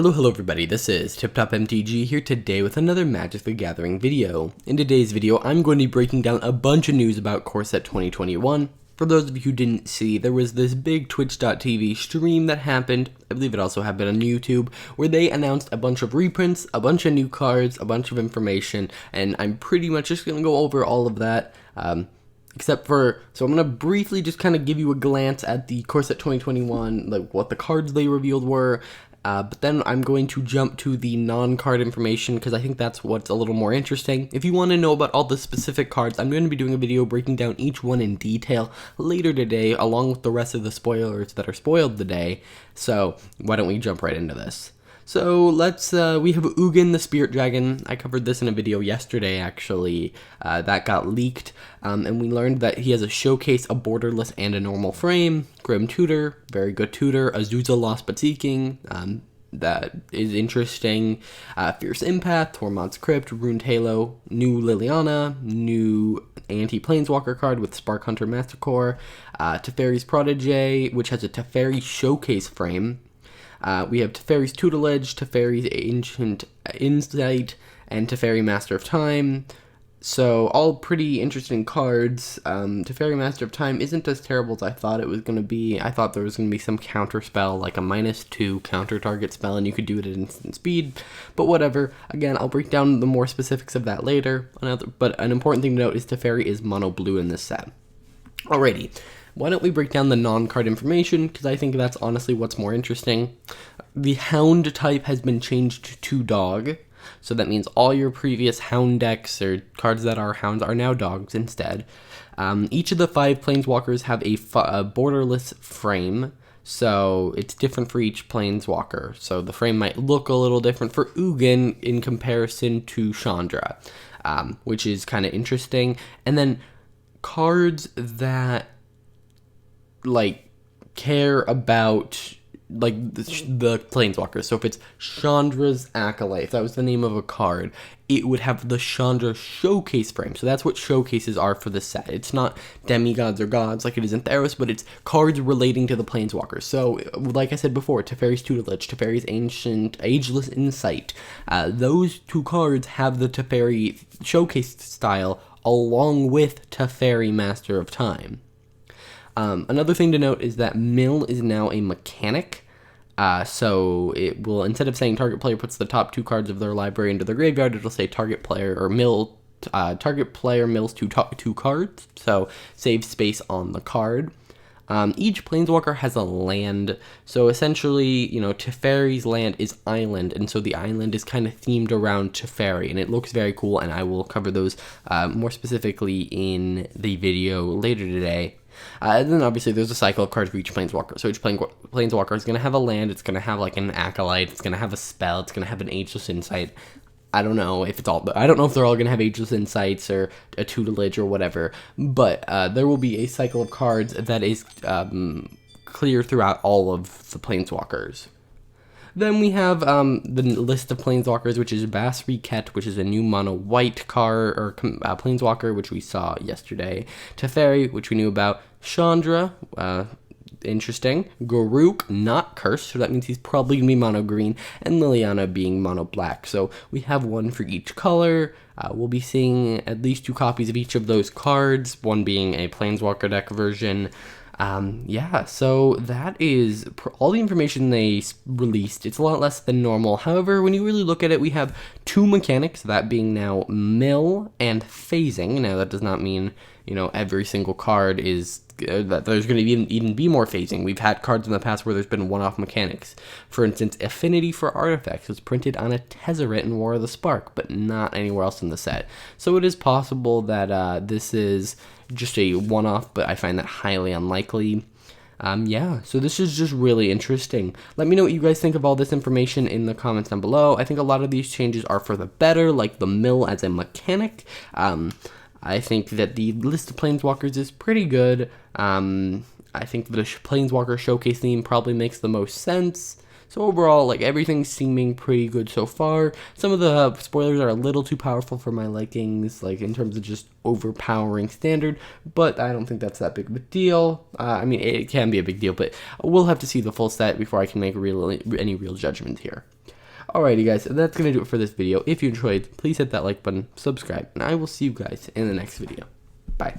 Hello everybody, this is TipTop MTG here today with another Magic the Gathering video. In today's video, I'm going to be breaking down a bunch of news about Core Set 2021. For those of you who didn't see, there was this big Twitch.tv stream that happened, I believe it also happened on YouTube, where they announced a bunch of reprints, a bunch of new cards, a bunch of information, and I'm pretty much just going to go over all of that. So I'm going to briefly just kind of give you a glance at the Core Set 2021, like what the cards they revealed were, but then I'm going to jump to the non-card information because I think that's what's a little more interesting. If you want to know about all the specific cards, I'm going to be doing a video breaking down each one in detail later today, along with the rest of the spoilers that are spoiled today. So why don't we jump right into this? So we have Ugin the Spirit Dragon. I covered this in a video yesterday, actually, that got leaked, and we learned that he has a Showcase, a Borderless, and a normal frame. Grim Tutor, very good tutor. Azusa Lost But Seeking, that is interesting. Fierce Empath, Tormod's Crypt, Runed Halo, new Liliana, new anti-Planeswalker card with Spark Hunter Mastercore, Teferi's Protege, which has a Teferi Showcase frame. We have Teferi's Tutelage, Teferi's Ancient Insight, and Teferi Master of Time. So, all pretty interesting cards. Teferi Master of Time isn't as terrible as I thought it was going to be. I thought there was going to be some counter spell, like a -2 counter target spell, and you could do it at instant speed. But whatever. Again, I'll break down the more specifics of that later. But an important thing to note is Teferi is mono blue in this set. Alrighty. Why don't we break down the non-card information, because I think that's honestly what's more interesting. The Hound type has been changed to Dog, so that means all your previous Hound decks or cards that are Hounds are now Dogs instead. Each of the 5 Planeswalkers have a borderless frame, so it's different for each Planeswalker. So the frame might look a little different for Ugin in comparison to Chandra, which is kind of interesting. And then cards that care about the Planeswalkers. So if it's Chandra's Acolyte, if that was the name of a card, it would have the Chandra Showcase frame. So that's what showcases are for the set. It's not demigods or gods like it is in Theros, but it's cards relating to the Planeswalkers. So like I said before, Teferi's Tutelage, Teferi's Ageless Insight, those 2 cards have the Teferi Showcase style along with Teferi Master of Time. Another thing to note is that mill is now a mechanic, so it will, instead of saying target player puts the top 2 cards of their library into their graveyard, it'll say target player mills 2 cards, so save space on the card. Each Planeswalker has a land, so essentially, Teferi's land is island, and so the island is kind of themed around Teferi, and it looks very cool, and I will cover those more specifically in the video later today. And then obviously there's a cycle of cards for each Planeswalker. So each Planeswalker is going to have a land, it's going to have like an Acolyte, it's going to have a spell, it's going to have an Ageless Insight. I don't know if they're all going to have Ageless Insights or a Tutelage or whatever, but there will be a cycle of cards that is clear throughout all of the Planeswalkers. Then we have the list of Planeswalkers, which is Basriket, which is a new mono-white card, or Planeswalker, which we saw yesterday. Teferi, which we knew about. Chandra, interesting. Garruk, not cursed, so that means he's probably going to be mono-green. And Liliana being mono-black. So we have one for each color. We'll be seeing at least 2 copies of each of those cards, one being a Planeswalker deck version. So that is all the information they released. It's a lot less than normal. However, when you really look at it, we have 2 mechanics, that being now mill and phasing. Now, that does not mean, every single card is that there's going to even be more phasing. We've had cards in the past where there's been one-off mechanics. For instance, Affinity for Artifacts was printed on a Tezzeret in War of the Spark, but not anywhere else in the set. So it is possible that this is just a one-off, but I find that highly unlikely. So this is just really interesting. Let me know what you guys think of all this information in the comments down below. I think a lot of these changes are for the better, like the mill as a mechanic. I think that the list of Planeswalkers is pretty good. I think the Planeswalker Showcase theme probably makes the most sense. So overall, like, everything's seeming pretty good so far. Some of the spoilers are a little too powerful for my likings, like in terms of just overpowering standard, but I don't think that's that big of a deal. I mean, it can be a big deal, but we'll have to see the full set before I can make any real judgment here. Alrighty guys, that's going to do it for this video. If you enjoyed, please hit that like button, subscribe, and I will see you guys in the next video. Bye.